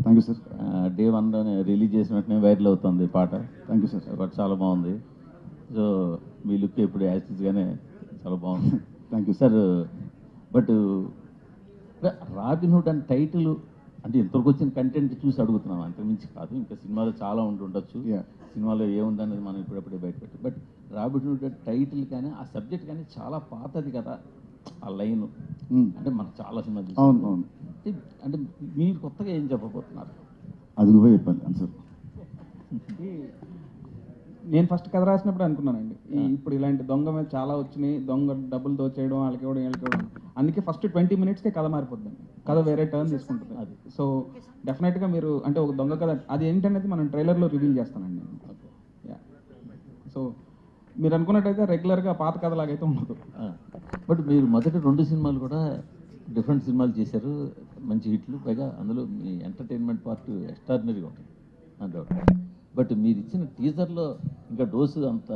Thank you sir. Day 1లోనే release చేసిన వెంటనే వైరల్ అవుతుంది పాట. Thank you sir. బట్ చాలా బాగుంది. సో మీ లుక్ ఇప్పుడు యాక్టివ్గానే చాలా బాగుంది. Thank you sir. But Robinhood అని టైటిల్ అంటే ఇంతవరకు వచ్చిన కంటెంట్ చూసి అడుగుతున్నాం, అంతకుమించి కాదు. ఇంకా సినిమాలో చాలా ఉండొచ్చు, సినిమాలో ఏముందనేది మనం ఇప్పుడప్పుడే బయటపెట్టి. బట్ రాబిన్హుడ్ టైటిల్ కానీ ఆ సబ్జెక్ట్ కానీ చాలా పాతది కదా, ఆ లైన్ అంటే మనకు చాలా సినిమా అవును. అంటే మీరు కొత్తగా ఏం చెప్పబోతున్నారు? అది నువ్వే చెప్పాలి ఆన్సర్. నేను ఫస్ట్ కథ రాసినప్పుడు అనుకున్నానండి, ఇప్పుడు ఇలాంటి దొంగ మీద చాలా వచ్చినాయి, దొంగ డబ్బులు దోచేయడం, వాళ్ళకి ఇవ్వడం, వీళ్ళకి ఇవ్వడం. అందుకే ఫస్ట్ 20 minutesకే కథ మారిపోద్దండి, కథ వేరే టర్న్ తీసుకుంటుంది. అది సో డెఫినెట్గా మీరు అంటే ఒక దొంగ కథ అది ఏంటనేది మనం ట్రైలర్లో రివీల్ చేస్తానండి. సో మీరు అనుకున్నట్టయితే రెగ్యులర్గా పాత కథలాగైతే ఉండదు. బట్ మీరు మొదటి 2 సినిమాలు కూడా డిఫరెంట్ సినిమాలు చేశారు, మంచి హిట్లు. పైగా అందులో మీ ఎంటర్టైన్మెంట్ పార్ట్ ఎక్స్ట్రాడినరీగా ఉంటుంది అంటే. బట్ మీరు ఇచ్చిన టీజర్లో ఇంకా డోసు అంత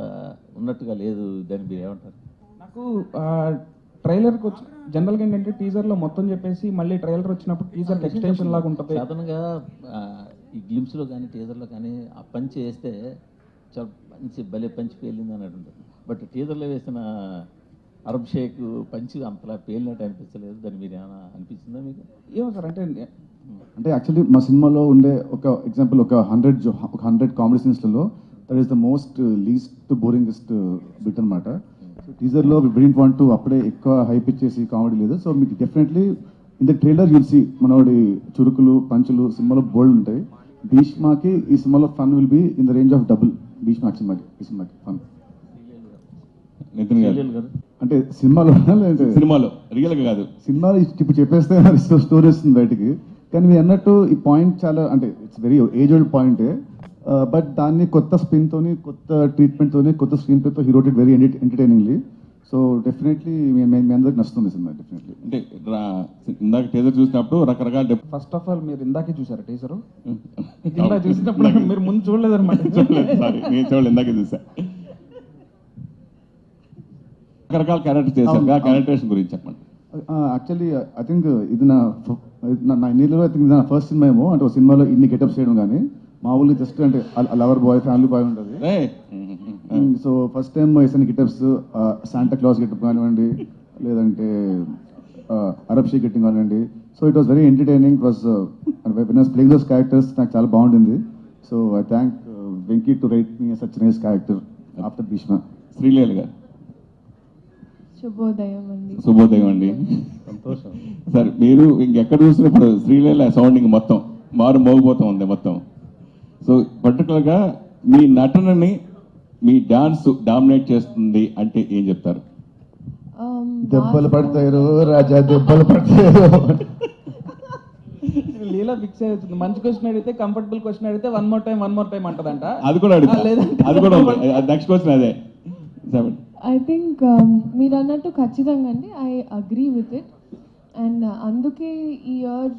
ఉన్నట్టుగా లేదు, దాన్ని మీరు ఏమంటారు? నాకు ట్రైలర్కి వచ్చి జనరల్గా ఏంటంటే టీజర్లో మొత్తం చెప్పేసి మళ్ళీ ట్రైలర్ వచ్చినప్పుడు టీజర్ ఎక్స్టెన్షన్ లాగా ఉంటుంది. సాధారణంగా ఈ గ్లిమ్స్లో కానీ టీజర్లో కానీ ఆ పంచి వేస్తే చాలా మంచి భలే పంచి పేలింది అన్నట్టు ఉంటుంది. బట్ టీజర్లో వేసిన అరబ్ షేక్ పంచి అంతలా పేలినట్టు అనిపించలేదు, దాన్ని మీరు ఏమైనా అనిపించిందా మీకు? ఏమో సార్ అంటే యాక్చువల్లీ మా సినిమాలో ఉండే ఒక ఎగ్జాంపుల్ ఒక 100 కామెడీ సీన్స్లలో that is the most least boringest bit అనమాట. సో టీజర్లో వి డిడ్ంట్ వాంట్ టు అప్పుడే ఎక్కువ హైప్ ఇచ్చేసి కామెడీ లేదు. సో మీకు definitely in the trailer you'll see మనోడి చురుకులు పంచులు సినిమాలో బోల్డ్ ఉంటాయి. భీష్మాకి ఈ సినిమాలో fun will be in the range of double Bheeshma ఈ సినిమాకి ఫన్. నితిన్ గారు అంటే సినిమాలో సినిమాలో రియల్గా కాదు, సినిమాలో ఇప్పుడు చెప్పేస్తే స్టోరీ వస్తుంది బయటికి. కానీ మీరు అన్నట్టు ఈ పాయింట్ చాలా అంటే ఇట్స్ వెరీ ఏజ్ ఓల్డ్ పాయింటే. బట్ దాన్ని కొత్త స్పిన్తోని, కొత్త ట్రీట్మెంట్తోని, కొత్త స్క్రీన్ ప్లేతో he wrote it very entertainingly. So definitely మీ అందరికి నచ్చుతుంది సినిమా డెఫినెట్లీ. అంటే ఇందాక టీజర్ చూసినప్పుడు రకరకాల ఫస్ట్ ఆఫ్ ఆల్ మీరు ఇందాకే చూసారు టీజరు? ఇందాక చూసినప్పుడు మీరు ముందు చూడలేదన్నమాట. సారీ నేను చూడలేదు, ఇందాకే చూసా. రకరకాల క్యారెక్టర్ చేశారు, ఆ క్యారెక్టరేషన్ గురించి చెప్పండి. యాక్చువల్లీ ఐ థింక్ ఇది నా ఇన్నిలో ఐ థింక్ ఇది నా ఫస్ట్ సినిమా ఏమో. అంటే ఒక సినిమాలో ఇన్ని గెటప్స్ చేయడం కానీ మామూలుగా జస్ట్ అంటే లవర్ బాయ్, ఫ్యామిలీ బాయ్ ఉంటుంది. సో ఫస్ట్ టైం వేసిన గెటప్స్ శాంటా క్లాస్ గెటప్ కానివ్వండి, లేదంటే అరబ్ షేక్ గెట్టింగ్ కానివ్వండి. So it was very entertaining. It was playing those characters నాకు చాలా బాగుండింది. So I thank Venky to write me such nice character after Bheeshma. Sreeleela garu. శుభోదయం అండి. సంతోషం సార్. మీరు ఇంకెక్కడ చూసినప్పుడు శ్రీలీల సౌండింగ్ మొత్తం మోగిపోతూ ఉంది మొత్తం. సో పర్టికులర్గా మీ నటనని మీ డాన్స్ డామినేట్ చేస్తుంది అంటే ఏం చెప్తారు? దెబ్బలు పడతారు రాజా, దెబ్బలు పడతారు. లీలా ఫిక్స్ అవుతుంది. మంచి క్వశ్చన్ అడిగితే, కంఫర్టబుల్ క్వశ్చన్ అడిగితే వన్ మోర్ టైం అంటదంట. అది కూడా అది కూడా నెక్స్ట్ క్వశ్చన్ అదే. ఐ థింక్ మీరు అన్నట్టు ఖచ్చితంగా అండి, I agree with it. And అందుకే ఈ ఇయర్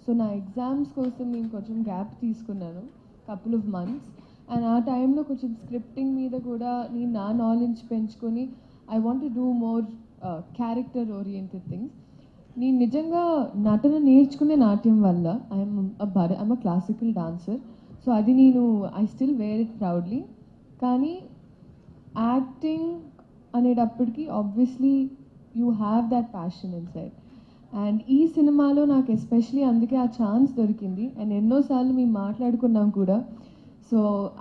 సో నా ఎగ్జామ్స్ కోసం నేను కొంచెం గ్యాప్ తీసుకున్నాను, కపుల్ ఆఫ్ మంత్స్. అండ్ ఆ టైంలో కొంచెం స్క్రిప్టింగ్ మీద కూడా నేను నా నాలెడ్జ్ పెంచుకొని I want to do more character oriented things. నేను నిజంగా నటన నేర్చుకునే నాట్యం వల్ల I'm a classical dancer. So అది నేను I still wear it proudly. కానీ యాక్టింగ్ అనేటప్పటికీ obviously you have that passion in side. And ఈ సినిమాలో నాకు ఎస్పెషలీ అందుకే ఆ ఛాన్స్ దొరికింది. అండ్ ఎన్నోసార్లు మేము మాట్లాడుకున్నాం కూడా. So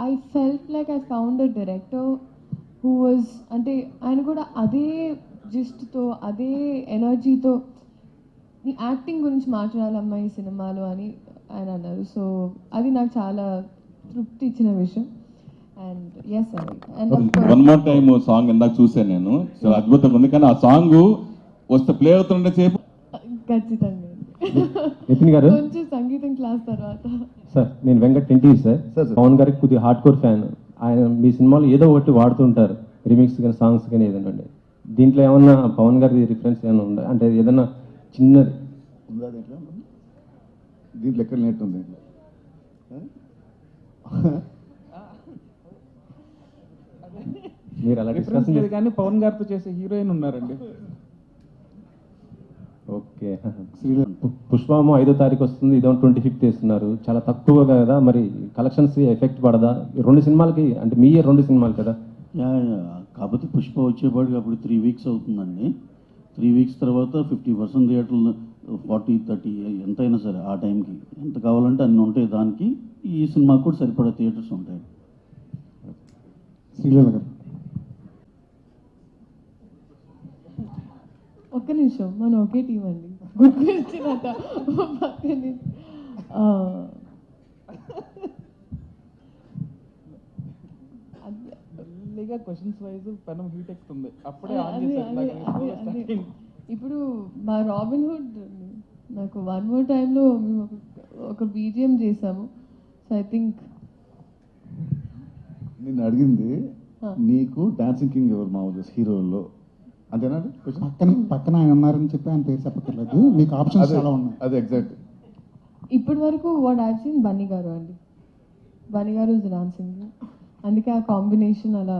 I felt like I found a director who was అంటే ఆయన కూడా అదే జిస్ట్తో, అదే ఎనర్జీతో నీ యాక్టింగ్ గురించి మాట్లాడాలమ్మా ఈ సినిమాలో అని ఆయన అన్నారు. సో అది నాకు చాలా తృప్తి ఇచ్చిన విషయం. అండ్ ఎస్ అండి. And one more time song ఇందాక చూసాను నేను, చాలా అద్భుతంగా ఉంది. కానీ ఆ సాంగ్ వస్తే ప్లే అవుతుండే సేపు ఖచ్చితంగా నితిన్ గారు కొంచెం సంగీతం క్లాస్ తర్వాత. సార్ నేను వెంకట్ ఇంటి సార్. పవన్ గారికి కొద్దిగా హార్డ్ కోర్ ఫ్యాన్. ఆయన మీ సినిమాలో ఏదో ఒకటి వాడుతుంటారు, రిమిక్స్ కానీ సాంగ్స్ కానీ ఏదైనా అండి. దీంట్లో ఏమన్నా పవన్ గారి రిఫరెన్స్ ఏమైనా ఉందా? అంటే ఏదన్నా చిన్నది ఉందా దీంట్లో ఎక్కడ నేర్టుంది? మీరు అలా డిఫరెన్స్ లేదు కానీ పవన్ గారితో చేసే హీరోయిన్ ఉన్నారండి. ఓకే. శ్రీలీల పుష్పము 5వ తారీఖు వస్తుంది, ఇదో 25th వేస్తున్నారు, చాలా తక్కువ కదా, మరి కలెక్షన్స్ ఎఫెక్ట్ పడదా? ఈ 2 సినిమాలకి అంటే మీ 2 సినిమాలు కదా. కాకపోతే పుష్ప వచ్చేపాటికి అప్పుడు 3 weeks అవుతుందండి. 3 weeks తర్వాత 50% థియేటర్లు 40-30 ఎంతైనా సరే ఆ టైంకి ఎంత కావాలంటే అన్ని ఉంటాయి. దానికి ఈ సినిమాకి కూడా సరిపడా థియేటర్స్ ఉంటాయి. శ్రీలీల గారు. ఒక్క నిమిషం, మనం ఒకే టీం అండి. గుడ్ క్వశ్చన్ అట. మెల్లిగా క్వశ్చన్స్ వైజ్ పెనం హీట్ ఎక్కుతుంది. అప్పుడే ఇప్పుడు మా రాబిన్ హుడ్ నాకు 1 more టైంలో మేము ఒక బీజిఎం చేసాము. సో ఐ థింక్ నిన్ను అడిగింది నీకు డాన్సింగ్ కింగ్ ఎవరు మామూలు హీరోల్లో, అంతేనా? పక్కన ఆయన ఉన్నారని చెప్పి ఆయన పేరు చెప్పక్కర్లేదు, మీకు ఆప్షన్స్ చాలా ఉన్నాయి. అదే ఎగ్జాక్ట్. ఇప్పటి వరకు వాట్ ఐ సీన్ బన్నీ గారు అండి. బన్నీ గారు ఇస్ డాన్సింగ్, అందుకే ఆ కాంబినేషన్ అలా.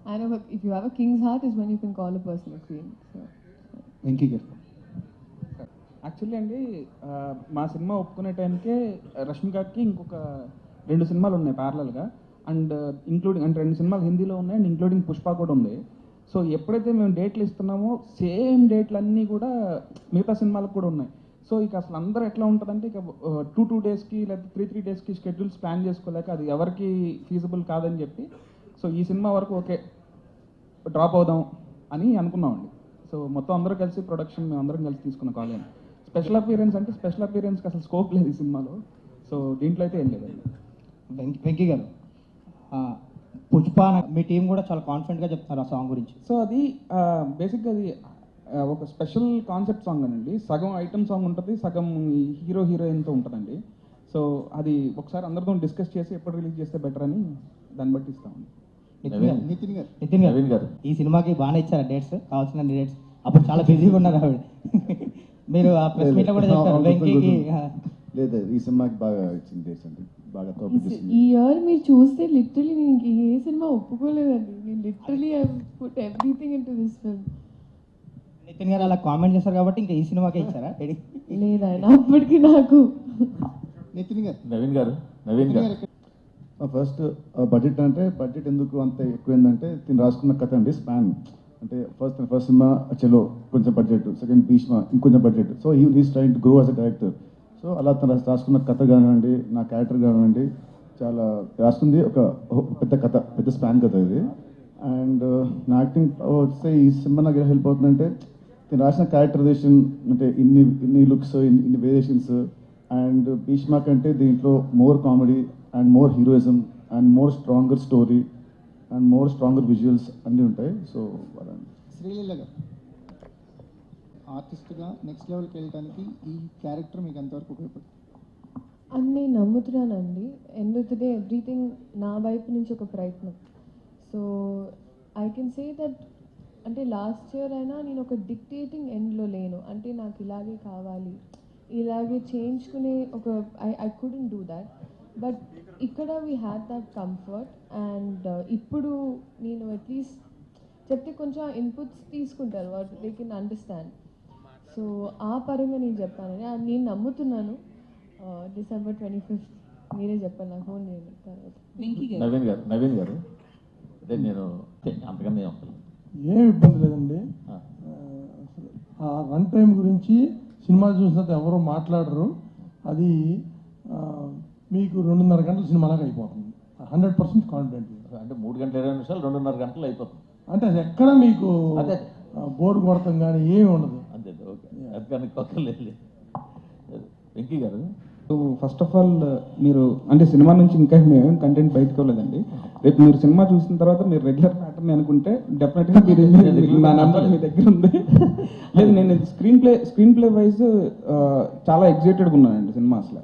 ఆయన if you have a king's heart is when you can call a person a queen. Venky గారు. యాక్చువల్లీ అండి మా సినిమా ఒప్పుకునే టైంకే రష్మికకి ఇంకొక 2 సినిమాలు ఉన్నాయి ప్యారలల్గా, అండ్ ఇంక్లూడింగ్ అంటే 2 సినిమాలు హిందీలో ఉన్నాయి అండ్ ఇంక్లూడింగ్ పుష్ప కూడా ఉంది. సో ఎప్పుడైతే మేము డేట్లు ఇస్తున్నామో సేమ్ డేట్లు అన్నీ కూడా మిగతా సినిమాలకు కూడా ఉన్నాయి. సో ఇక అసలు అందరూ ఎట్లా ఉంటుందంటే ఇక 2 daysకి లేదా 3 daysకి షెడ్యూల్స్ ప్లాన్ చేసుకోలేక అది ఎవరికి ఫీజిబుల్ కాదని చెప్పి సో ఈ సినిమా వరకు ఓకే డ్రాప్ అవుదాం అని అనుకున్నామండి. సో మొత్తం అందరూ కలిసి ప్రొడక్షన్ మేము అందరం కలిసి తీసుకున్న కాల్ అని. స్పెషల్ అపీరెన్స్ అంటే స్పెషల్ అపీరెన్స్కి అసలు స్కోప్ లేదు ఈ సినిమాలో. సో దీంట్లో అయితే ఏం లేదండి. వెంకీ గారు, పుష్ప మీ టీం కూడా చాలా కాన్ఫిడెంట్గా చెప్తున్నారు ఆ సాంగ్ గురించి. సో అది బేసిక్గా అది ఒక స్పెషల్ కాన్సెప్ట్ సాంగ్ అనండి. సగం ఐటమ్ సాంగ్ ఉంటుంది, సగం హీరో హీరోయిన్తో ఉంటుందండి. సో అది ఒకసారి అందరితో డిస్కస్ చేసి ఎప్పుడు రిలీజ్ చేస్తే బెటర్ అని దాన్ని బట్టి ఇస్తామండి. నితిన్ గారు, ఈ సినిమాకి బాగానే ఇచ్చారు డేట్స్, కావాల్సిన డేట్స్. అప్పుడు చాలా బిజీగా ఉన్నారు ఆవిడ. మీరు ఆ ప్రెస్ మీట్లో కూడా చెప్పారు వెంకీకి. లేదు, ఈ సినిమాకి బాగా ఇచ్చింది డేట్స్ అండి, బాగా ఈ ఇయర్ మీరు చూస్తే లిటరలీ నేను ఏ సినిమా ఒప్పుకోలేదండి. నేను literally I put everything in to this film. Nithiin garu అలా కామెంట్ చేశారు కాబట్టి ఇంకా ఈ సినిమాకే ఇచ్చారా? లేదు ఆయన అప్పటికి నాకు. నవీన్ గారు ఫస్ట్ బడ్జెట్ అంటే బడ్జెట్ ఎందుకు అంత ఎక్కువైందంటే తిని రాసుకున్న కథ అండి. స్పాన్ అంటే ఫస్ట్ సినిమా చలో కొంచెం బడ్జెట్, సెకండ్ భీష్మ ఇంకొంచెం budget. So he's trying to grow as a director. So అలా తను రాసుకున్న కథ కానివ్వండి, నా క్యారెక్టర్ కానివ్వండి, చాలా రాసుకుంది ఒక పెద్ద కథ, పెద్ద స్పాన్ కథ ఇది. అండ్ నా యాక్టింగ్ వస్తే ఈ సినిమా నాకు హెల్ప్ అవుతుందంటే నేను రాసిన క్యారెక్టరైజేషన్ అంటే ఇన్ని లుక్స్, ఇన్ని వేరియేషన్స్. అండ్ భీష్మ కంటే దీంట్లో more comedy and more heroism and more stronger story and more stronger visuals అన్నీ ఉంటాయి. సో అలా. శ్రీలీల గారు, ఆర్టిస్ట్గా నెక్స్ట్ లెవెల్కి వెళ్ళడానికి ఈ క్యారెక్టర్ మీకు ఎంతవరకు ఉపయోగపడుతుంది అని నేను నమ్ముతున్నానండి. End of the day everything నా వైపు నుంచి ఒక ప్రయత్నం. So I can say that అంటే లాస్ట్ ఇయర్ అయినా నేను ఒక డిక్టేటింగ్ ఎండ్లో లేను. అంటే నాకు ఇలాగే కావాలి, ఇలాగే చేయించుకునే ఒక I couldn't do that. But ఇక్కడ we had that comfort. And ఇప్పుడు నేను అట్లీస్ట్ చెప్తే కొంచెం ఇన్పుట్స్ తీసుకుంటారు, what they can understand. So ఆ పరంగా నేను చెప్పానని నేను నమ్ముతున్నాను. December 25th మీరే చెప్పాను, నాకు ఫోన్ చేయండి తర్వాత. నవీన్ గారు అదే నేను అంతకన్నా ఏం ఇబ్బంది లేదండి. ఆ రన్ టైం గురించి సినిమాలు చూసినంత ఎవరు మాట్లాడరు. అది మీకు 2.5 గంటల సినిమాలాగా అయిపోతుంది. 100% కాన్ఫిడెంట్. అంటే 3 గంటల 20 నిమిషాలు 2.5 గంటలు అయిపోతుంది. అంటే అది ఎక్కడ మీకు బోర్డు కొడతాం కానీ ఏమి ఉండదు. అంతే, ఓకే, అది కానీ కొత్తలేదు. వెంకీ గారు, ఫస్ట్ ఆఫ్ ఆల్ మీరు అంటే సినిమా నుంచి ఇంకా మేమేం కంటెంట్ బయటకు వెళ్ళలేదండి. రేపు మీరు సినిమా చూసిన తర్వాత మీరు రెగ్యులర్ ప్యాటర్న్ అనుకుంటే డెఫినెట్గా మీరు నా నంబర్ మీ దగ్గర ఉంది. లేదు, నేను స్క్రీన్ ప్లే వైజ్ చాలా ఎగ్జైటెడ్గా ఉన్నానండి సినిమా. అసలు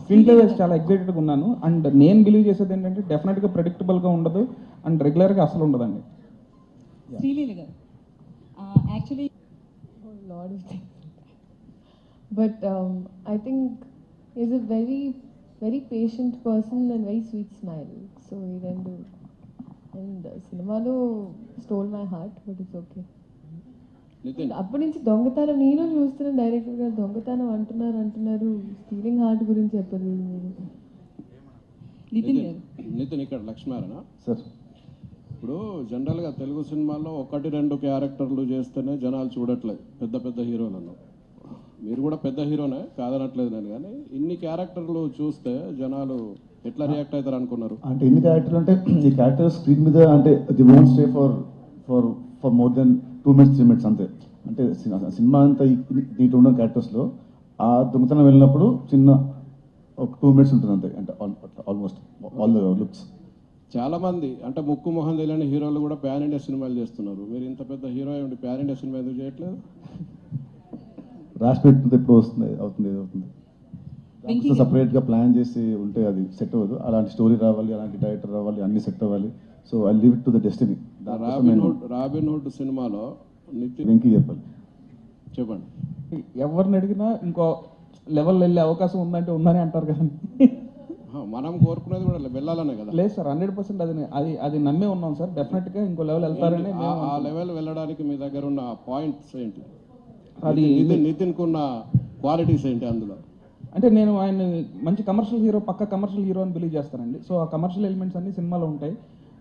స్క్రీన్ ప్లే వైజ్ చాలా ఎగ్జైటెడ్గా ఉన్నాను. అండ్ నేను బిలీవ్ చేసేది ఏంటంటే డెఫినెట్గా ప్రెడిక్టబుల్గా ఉండదు అండ్ రెగ్యులర్గా అసలు ఉండదండి. శ్రీలీల గారు, actually lot of things. But I think he's a very, very patient person and very sweet smile. So he can do. And Cinemalo stole my heart, but it's okay. అప్పటి నుంచి దొంగతనం నేను చూస్తున్న డైరెక్టర్ గారు దొంగతనం అంటున్నారు స్టీలింగ్ హార్ట్ గురించి చెప్పదు మీరు. నితిన్ ఇక్కడ లక్ష్మారాయణ సార్, ఇప్పుడు జనరల్గా తెలుగు సినిమాల్లో 1-2 క్యారెక్టర్లు చేస్తేనే జనాలు చూడట్లేదు, పెద్ద పెద్ద హీరోలను. మీరు కూడా పెద్ద హీరోనే కాదనట్లేదు నేను, కానీ ఇన్ని క్యారెక్టర్లు చూస్తే జనాలు ఎట్లా రియాక్ట్ అవుతారు అనుకున్నారు? అంటే ఇన్ని క్యారెక్టర్లు అంటే ఈ క్యారెక్టర్ స్క్రీన్ మీద అంటే the won't stay for more than 2 minutes 3 minutes అంతే. అంటే సినిమా అంతా దీంట్లో ఉన్న క్యారెక్టర్స్లో ఆ దొంగతనం వెళ్ళినప్పుడు చిన్న ఒక 2 minutes ఉంటుంది అంతే. అంటే ఆల్మోస్ట్ ఆల్ ద లుక్స్. చాలా మంది అంటే ముక్కు మొహం తెలియని హీరోలు కూడా ప్యాన్ ఇండియా సినిమాలు చేస్తున్నారు. మీరు ఇంత పెద్ద హీరో ఉండి ప్యాన్ ఇండియా సినిమా ఎందుకు చేయట్లేదు? రాసి పెట్టుకుంటే ఎప్పుడు అవుతుంది. సపరేట్గా ప్లాన్ చేసి ఉంటే అది సెట్ అవ్వదు. అలాంటి స్టోరీ రావాలి, అలాంటి డైరెక్టర్ రావాలి, అన్ని సెట్ అవ్వాలి. So I leave it to the destiny. Robin hood సినిమాలో వెంకీ చెప్పండి. ఎవరిని అడిగినా ఇంకో లెవెల్ వెళ్ళే అవకాశం ఉందంటే ఉందని అంటారు కానీ మనం కోరుకునేది కూడా వెళ్ళాలనే కదా. లేదు సార్, 100% అది నమ్మే ఉన్నాం సార్. డెఫినెట్గా ఇంకో లెవెల్ వెళ్తారని. ఆ లెవెల్ వెళ్ళడానికి మీ దగ్గర ఉన్న పాయింట్స్ ఏంటి? అది నితిన్ కున్న క్వాలిటీస్ ఏంటి అందులో? అంటే నేను ఆయన మంచి కమర్షియల్ హీరో, పక్క కమర్షియల్ హీరో అని బిలీవ్ చేస్తానండి. సో ఆ కమర్షియల్ ఎలిమెంట్స్ అన్ని సినిమాలో ఉంటాయి.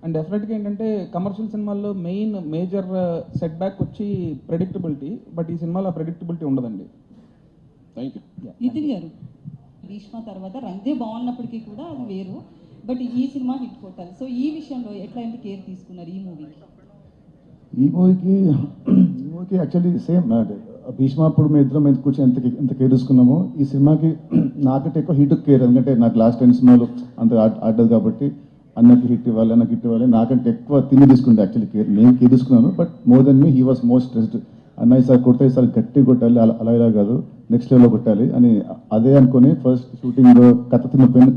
అండ్ డెఫినెట్గా ఏంటంటే కమర్షియల్ సినిమాల్లో మేజర్ సెట్ బ్యాక్ వచ్చి ప్రెడిక్టబిలిటీ. బట్ ఈ సినిమాలో ప్రెడిక్టబిలిటీ ఉండదండి. Thank you. నితిన్ గారు, భీష్మ తర్వాత రంగే బాగున్నప్పటికీ కూడా అది వేరు, బట్ ఈ సినిమా హిట్ కొట్టాలి. సో ఈ విషయంలో ఎట్లాంటి కేర్ తీసుకున్నారు ఈ మూవీకి? ఈ మూవీకి యాక్చువల్లీ సేమ్ భీష్మ అప్పుడు మేము ఇద్దరం ఎంత కూర్చొని ఎంత కేర్ తీసుకున్నామో ఈ సినిమాకి నాకంటే ఎక్కువ హీట్ కేర్. ఎందుకంటే నాకు లాస్ట్ 10 సినిమాలు అంత ఆడదు కాబట్టి అన్నకి హిట్ ఇవ్వాలి, నాకంటే ఎక్కువ తిని తీసుకుంటే యాక్చువల్లీ కేర్. నేను కేర్ తీసుకున్నాను, but more than me he was most stressed. అన్నయ్య సార్ కొడితే సార్ గట్టి కొట్టాలి, అలా ఇలా కాదు నెక్స్ట్ లెవెల్లో కొట్టాలి అని అదే అనుకుని ఫస్ట్ షూటింగ్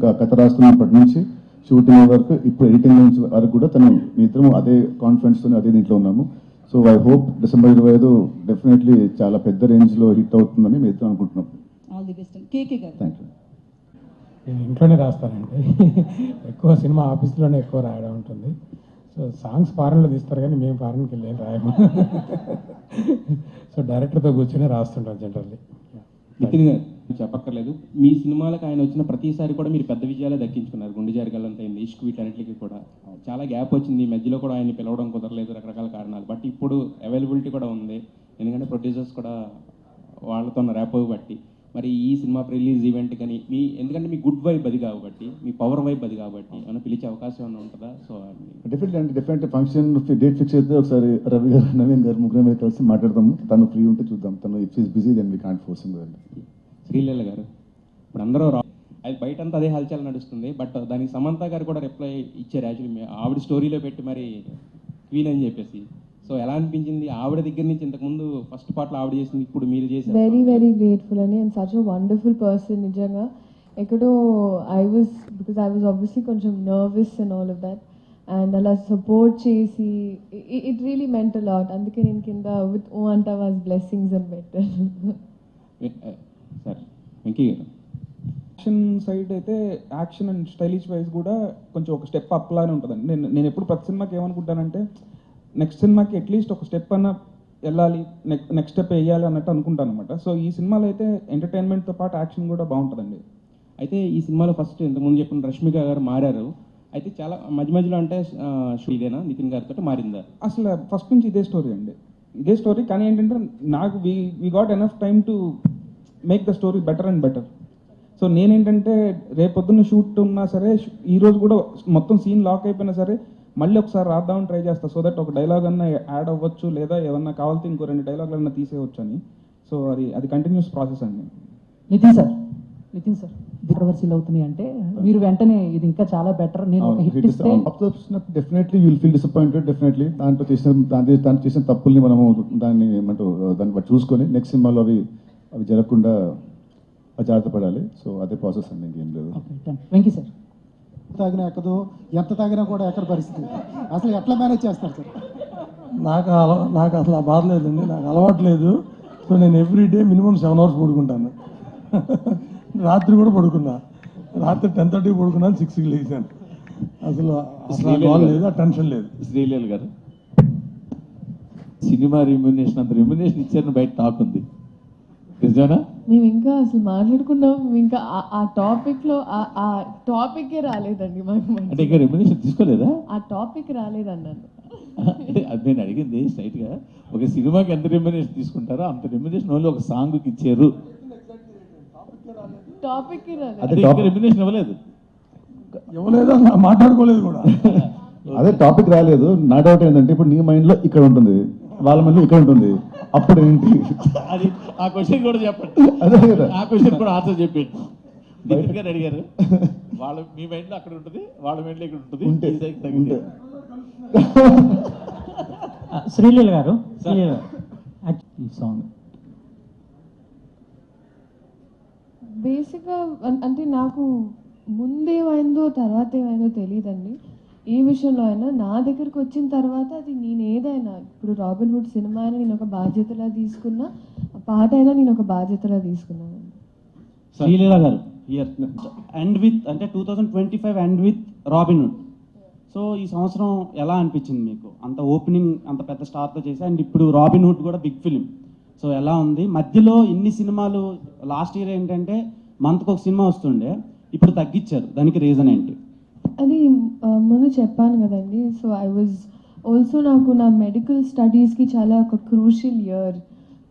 కథ రాస్తున్నప్పటి నుంచి షూటింగ్ వరకు ఇప్పుడు ఎడిటింగ్ నుంచి వరకు కూడా తను మీ ఇద్దరం అదే కాన్ఫిడెన్స్తో అదే దీంట్లో ఉన్నాము. So I hope December 25 definitely చాలా పెద్ద రేంజ్లో హిట్ అవుతుందని మేము ఇద్దరం అనుకుంటున్నాం. All the best. కేకే గారు. Thank you. నేను ఇంట్లోనే రాస్తానండి, ఎక్కువ సినిమా ఆఫీస్లోనే ఎక్కువ రాయడం ఉంటుంది. సో సాంగ్స్ ఫారెన్లో తీస్తారు కానీ మేము ఫారెన్కి వెళ్ళి రాయము. సో డైరెక్టర్తో కూర్చొని రాస్తుంటాం జనరల్లీ. నితిన్ గారు చెప్పక్కర్లేదు, మీ సినిమాలకు ఆయన వచ్చిన ప్రతిసారి కూడా మీరు పెద్ద విజయాలే దక్కించుకున్నారు. గుండె జారిగల్లంత అయింది, ఇష్క్ వీటన్నిటికీ కూడా చాలా గ్యాప్ వచ్చింది. ఈ మధ్యలో కూడా ఆయన్ని పిలవడం కుదరలేదు, రకరకాల కారణాలు. బట్ ఇప్పుడు అవైలబిలిటీ కూడా ఉంది, ఎందుకంటే ప్రొడ్యూసర్స్ కూడా వాళ్ళతో ర్యాప్ బట్టి. మరి ఈ సినిమా రిలీజ్ ఈవెంట్ కానీ ఎందుకంటే మీ గుడ్ వైబ్ అది కాబట్టి, మీ పవర్ వైబ్ అది కాబట్టి ఏమైనా పిలిచే అవకాశం ఏమైనా ఉంటుందా? So definitely function date fix అయితే ఒకసారి రవి గారు, నవీన్ గారు ముగ్గురు మీద కలిసి మాట్లాడదాము. తను ఫ్రీ ఉంటే చూద్దాం. తను if is busy then we can't force him. Sreeleela garu, ఇప్పుడు అందరూ అది బయటంతా అదే హల్చల్ నడుస్తుంది, బట్ దానికి సమంత గారు కూడా రిప్లై ఇచ్చారు. యాక్చువల్లీ ఆవిడ స్టోరీలో పెట్టి మరి క్వీన్ అని చెప్పేసి. సో ఎలా అనిపించింది ఆవిడ దగ్గర నుంచి? ఇంతకుముందు ఫస్ట్ పార్ట్లో ఆవిడ చేసింది, ఇప్పుడు మీరు చేసి. వెరీ వెరీ గ్రేట్ఫుల్ అని. And such a wonderful person. నిజంగా ఎక్కడో ఐ వాజ్ ఆబ్వియస్లీ కొంచెం nervous and all of that. And అలా సపోర్ట్ చేసి it really meant a lot. అందుకే నేను కింద విత్ ఓ అంటా వాజ్ బ్లెస్సింగ్స్ అని పెట్టాను. సార్ వెంకీ గారు, యాక్షన్ సైడ్ అయితే యాక్షన్ అండ్ స్టైలిష్ వైజ్ కూడా కొంచెం ఒక స్టెప్ అప్ లానే ఉంటుందండి. నేను ఎప్పుడు ప్రతి సినిమాకి ఏమనుకుంటానంటే నెక్స్ట్ సినిమాకి అట్లీస్ట్ ఒక స్టెప్ అన్న వెళ్ళాలి, నెక్స్ట్ స్టెప్ వేయాలి అన్నట్టు అనుకుంటాను అనమాట. సో ఈ సినిమాలో అయితే ఎంటర్టైన్మెంట్తో పాటు యాక్షన్ కూడా బాగుంటుందండి. అయితే ఈ సినిమాలో ఫస్ట్ ఇంతకుముందు చెప్పిన రష్మిక గారు మారారు, అయితే చాలా మధ్యలో అంటే ఇదేనా నితిన్ గారితో మారిందా? అసలు ఫస్ట్ నుంచి ఇదే స్టోరీ అండి, ఇదే స్టోరీ. కానీ ఏంటంటే నాకు we got enough time to make the story better and better. So నేనేంటంటే రేపొద్దున్న షూట్ ఉన్నా సరే, ఈరోజు కూడా మొత్తం సీన్ లాక్ అయిపోయినా సరే మళ్ళీ ఒకసారి రాద్దామని ట్రై చేస్తా. సో దట్ ఒక డైలాగ్ అన్నా యాడ్ అవ్వచ్చు, లేదా ఏమన్నా కావాలితే ఇంకో 2 డైలాగులు అన్నా తీసేయవచ్చు అని. సో అది కంటిన్యూస్ ప్రాసెస్ అండి. నితిన్ సార్ కాంట్రవర్సీలు అవుతున్నాయి అంటే మీరు వెంటనే ఇది ఇంకా చాలా బెటర్, నేను ఒక హిట్ ఇస్తే definitely you'll feel disappointed. Definitely దాంట్లో చేసిన తప్పుల్ని మనము దాన్ని బట్టి చూసుకొని నెక్స్ట్ సినిమాలో అవి జరగకుండా జాగ్రత్త పడాలి. సో అదే ప్రాసెస్ అండి, ఇంకేం లేదు. వెంకీ సార్, తాగినా ఎక్కదు, ఎంత తాగినా కూడా ఎక్కడ పరిస్థితి, అసలు ఎట్లా మేనేజ్ చేస్తారు సార్? నాకు అసలు ఆ బాధ లేదండి, నాకు అలవాటు లేదు. సో నేను ఎవ్రీడే మినిమం 7 hours పడుకుంటాను. రాత్రి కూడా పడుకున్నా, రాత్రి 10:30 పడుకున్నాను, 6కి లేచాను. అసలు లేదు, ఆ టెన్షన్ లేదు. శ్రీలీల గారు, సినిమా రెమ్యునేషన్ అంత రెమ్యునేషన్ ఇచ్చారని బయట టాక్ ఉంది, నిజమేనా? మేము ఇంకా అసలు మాట్లాడుకున్నాం, ఇంకా ఆ టాపిక్లో ఆ టాపికే రాలేదండి మాకు. అంటే ఇంకా రెమ్యునేషన్ తీసుకోలేదా? ఆ టాపిక్ రాలేదన్నాను. అంటే అది నేను అడిగింది స్ట్రైట్గా, ఒక సినిమాకి ఎంత రెమ్యునేషన్ తీసుకుంటారో అంత రెమ్యునేషన్ ఓన్లీ ఒక సాంగ్కి ఇచ్చారు, టాపిక్ రాలేదు. అదే ఇంకా రెమ్యునేషన్ ఇవ్వలేదు. మాట్లాడుకోలేదు కూడా. అదే టాపిక్ రాలేదు. నా డౌట్ ఏంటంటే ఇప్పుడు నీ మైండ్లో ఇక్కడ ఉంటుంది, వాళ్ళ మైండ్లో ఇక్కడ ఉంటుంది, అప్పుడు ఏంటి? అది ఆ క్వశ్చన్ కూడా చెప్పండి. అదే కదా, ఆ క్వశ్చన్ కూడా ఆన్సర్ చెప్పండి. నితిన్ గారు అడిగారు, వాళ్ళ మీ మైండ్లో అక్కడ ఉంటుంది, వాళ్ళ మైండ్లో ఇక్కడ ఉంటుంది. శ్రీలీల గారు, ఈ సాంగ్ బేసిక్గా అంటే నాకు ముందేమైందో తర్వాత ఏమైందో తెలియదండి. ఏ విషయంలో అయినా నా దగ్గరకు వచ్చిన తర్వాత అది నేను ఏదైనా, ఇప్పుడు రాబిన్ హుడ్ సినిమా అయినా నేను ఒక బాధ్యతలా తీసుకున్నా, పాట అయినా నేను ఒక బాధ్యతలా తీసుకున్నాను. శ్రీలీల గారు ఎండ్ విత్ అంటే 2025 end with robin hood. So ఈ సంవత్సరం ఎలా అనిపించింది మీకు? అంత ఓపెనింగ్ అంత పెద్ద స్టార్తో చేసి, అండ్ ఇప్పుడు రాబిన్ హుడ్ కూడా బిగ్ ఫిలిం. సో ఎలా ఉంది? మధ్యలో ఇన్ని సినిమాలు, లాస్ట్ ఇయర్ ఏంటంటే మంత్కి ఒక సినిమా వస్తుండే, ఇప్పుడు తగ్గించారు, దానికి రీజన్ ఏంటి? అది ముందు చెప్పాను కదండి. సో ఐ వాజ్ ఆల్సో, నాకు నా మెడికల్ స్టడీస్కి చాలా ఒక క్రూషియల్ ఇయర్.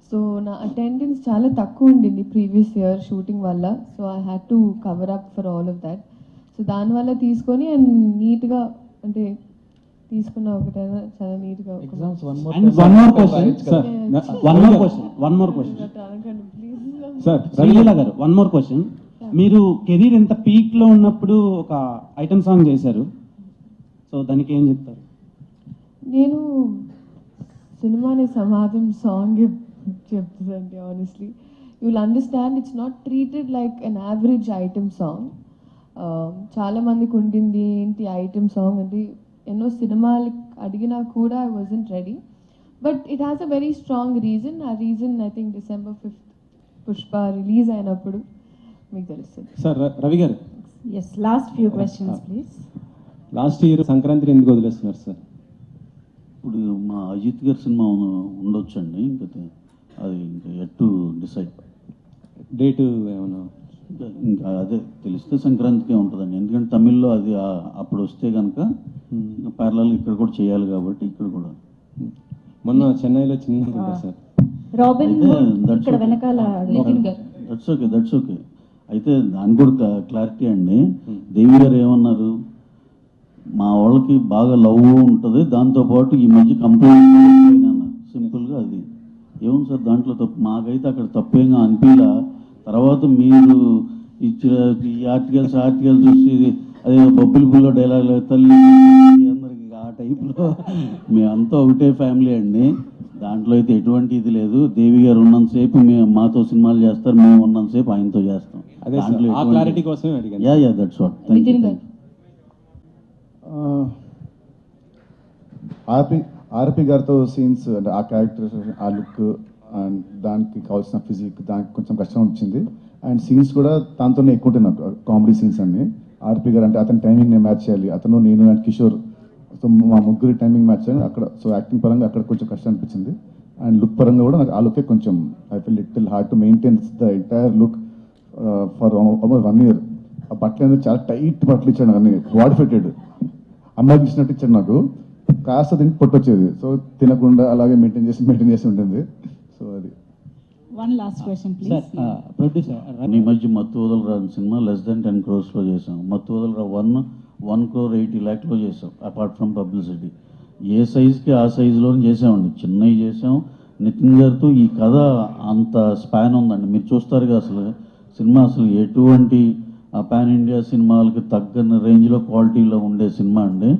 సో నా అటెండెన్స్ చాలా తక్కువ ఉండింది ప్రీవియస్ ఇయర్ షూటింగ్ వల్ల. So I had to cover up for all of that. So దానివల్ల తీసుకొని అండ్ నీట్గా అంటే తీసుకున్న ఒకటైనా చాలా నీట్గా. శ్రీలీల గారు వన్ మోర్ క్వశ్చన్. మీరు కెరీర్ ఎంత పీక్లో ఉన్నప్పుడు ఒక ఐటమ్ సాంగ్ చేశారు, సో దానికి ఏం చెప్తారు? నేను సినిమాని సమాజం సాంగ్ చెప్తుందండి. Honestly you will understand it's not treated like an average item song. చాలా మందికి ఉండింది ఏంటి ఐటమ్ సాంగ్ అంటే, ఎన్నో సినిమాలు అడిగినా కూడా I wasn't ready. But it has a very strong reason. ఆ reason I think December 5th Pushpa release అయినప్పుడు మీకు తెలుస్తుంది. సార్ రవి గారు, yes, last few questions please. Last year సంక్రాంతిని ఎందుకు వదిలేస్తున్నారు సార్? ఇప్పుడు మా అజిత్ గారి సినిమా ఉండొచ్చండి, ఇంకా అది ఇంకా ఎటు డిసైడ్ డేటు ఏమన్నా? ఇంకా అదే తెలిస్తే సంక్రాంతికే ఉంటుందండి, ఎందుకంటే తమిళ్లో అది అప్పుడు వస్తే కనుక ఇంకా ప్యారలల్ ఇక్కడ కూడా చేయాలి కాబట్టి ఇక్కడ కూడా. మొన్న చెన్నైలో చిన్న సార్ రాబిన్ ఇక్కడ వెనకాల దట్స్ ఓకే. అయితే దాని కూడా క్లారిటీ అండి. దేవి గారు ఏమన్నారు, మా వాళ్ళకి బాగా లవ్ ఉంటుంది, దాంతోపాటు ఈ మధ్య కంప్లైంట్ అన్నారు. సింపుల్గా అది ఏముంది సార్ దాంట్లో తప్పు? మాకైతే అక్కడ తప్పేగా అనిపించలా. తర్వాత మీరు ఇచ్చిన ఈ ఆర్టికల్స్ చూసి అదే బొబ్బిలి పుల్లో డైలాగ్ తల్లి అందరికి ఆ టైప్లో మేమంతా ఒకటే ఫ్యామిలీ అండి. దాంట్లో అయితే ఎటువంటి ఇది లేదు. దేవి గారు ఉన్నంతసేపు మేము మాతో సినిమాలు చేస్తారు, మేము ఉన్నంతసేపు ఆయనతో చేస్తాం. దాంట్లో క్లారిటీ కోసమే అడిగాను. Yeah that's what. Thank you. RP గారితో సీన్స్ అంటే ఆ క్యారెక్టర్, ఆ లుక్ అండ్ దానికి కావాల్సిన ఫిజిక్, దానికి కొంచెం కష్టం వచ్చింది. అండ్ సీన్స్ కూడా దాంతోనే ఎక్కువ ఉంటాయి నాకు, కామెడీ సీన్స్ అన్ని. ఆర్పి గారు అంటే అతని టైమింగ్ నేను మ్యాచ్ చేయాలి, అతను నేను అండ్ కిషోర్, సో మా ముగ్గురి టైమింగ్ మ్యాచ్ చేయాలి అక్కడ. సో యాక్టింగ్ పరంగా అక్కడ కొంచెం కష్టం అనిపించింది. అండ్ లుక్ పరంగా కూడా నాకు ఆ లుకే కొంచెం I feel little hard to maintain the entire look for almost 1 year. ఆ బట్టలు అనేది చాలా టైట్ బట్టలు ఇచ్చాడు నాకు, అన్ని బాడీ ఫిట్టెడ్ అమ్మాయికి ఇచ్చినట్టు ఇచ్చాడు నాకు. కాస్త తిని పొట్టొచ్చేది, సో తినకుండా అలాగే మెయింటైన్ చేసి ఉంటుంది. సో అది one last question please. Producer ఈ మధ్య మత్తు వదలరా సినిమా less than 10 crores చేసాం. మత్తు వదలరా 1 crore 80 lakhs చేసాం. అపార్ట్ ఫ్రమ్ పబ్లిసిటీ ఏ సైజ్కి ఆ సైజులోనే చేసామండి, చిన్నవి చేసాం. నితిన్ గారితో ఈ కథ అంత స్పాన్ ఉందండి, మీరు చూస్తారుగా అసలు సినిమా అసలు ఎటువంటి పాన్ ఇండియా సినిమాలకి తగ్గని రేంజ్లో క్వాలిటీలో ఉండే సినిమా అండి.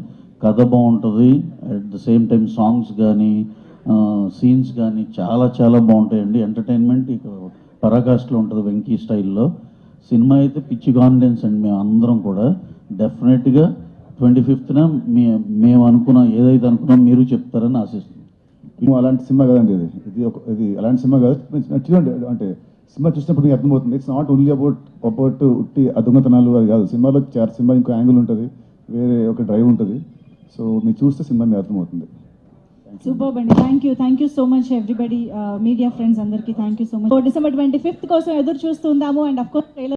కథ బాగుంటుంది, at the same time songs కానీ సీన్స్ కానీ చాలా చాలా బాగుంటాయండి. ఎంటర్టైన్మెంట్ ఇక పరాకాష్ఠలో ఉంటుంది వెంకీ స్టైల్లో. సినిమా అయితే పిచ్చి కాన్ఫిడెన్స్ అండి. మేము అందరం కూడా డెఫినెట్గా 25th మేము అనుకున్నాం, ఏదైతే అనుకున్నాం మీరు చెప్తారని ఆశిస్తున్నాం. అలాంటి సినిమా కదండి ఇది అలాంటి సినిమా కాదు. చూడండి అంటే సినిమా చూసినప్పుడు మీకు అర్థమవుతుంది. ఇట్స్ నాట్ ఓన్లీ అబౌట్ ఉట్టి దొంగతనాలు అది కాదు. సినిమాలో సినిమా ఇంకో యాంగిల్ ఉంటుంది, వేరే ఒక డ్రైవ్ ఉంటుంది. సో మీరు చూస్తే సినిమా మీకు అర్థమవుతుంది. సూపర్ అండి. Thank you so much everybody, media friends అందరికీ thank you so much. December 25th కోసం ఎదురు చూస్తుందాము. And of course